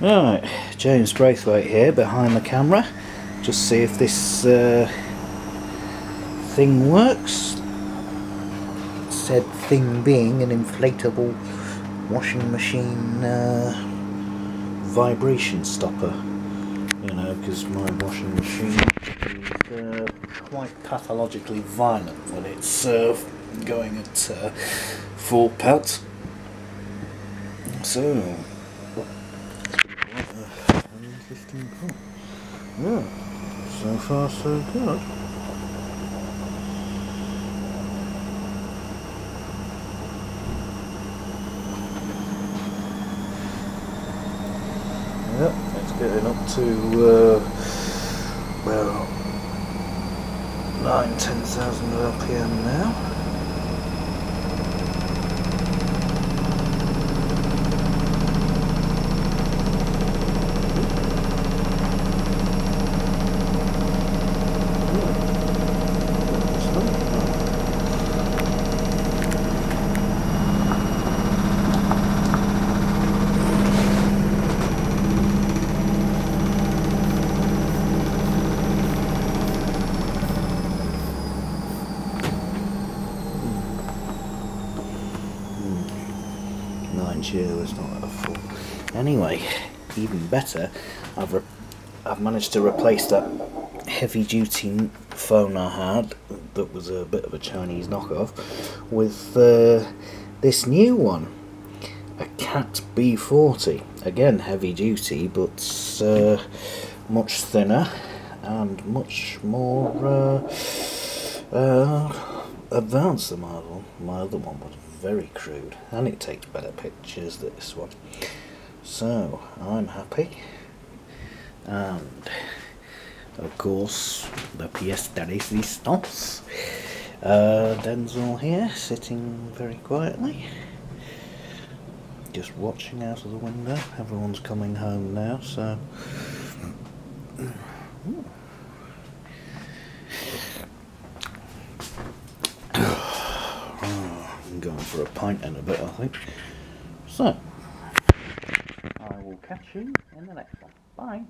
Right, James Braithwaite here behind the camera. Just see if this thing works. Said thing being an inflatable washing machine vibration stopper. You know, because my washing machine is quite pathologically violent when it's going at full pelt. So, yeah, so far so good. Yep, it's getting up to well 10,000 RPM now. Chill is not at a full. Anyway, even better, I've managed to replace that heavy duty phone I had that was a bit of a Chinese knockoff with this new one, a Cat B40. Again, heavy duty, but much thinner and much more advanced than my other one was. Very crude, and it takes better pictures than this one, so I'm happy. And of course the pièce de résistance, Denzel here sitting very quietly, just watching out of the window. Everyone's coming home now, so going for a pint in a bit, I think. So, I will catch you in the next one. Bye.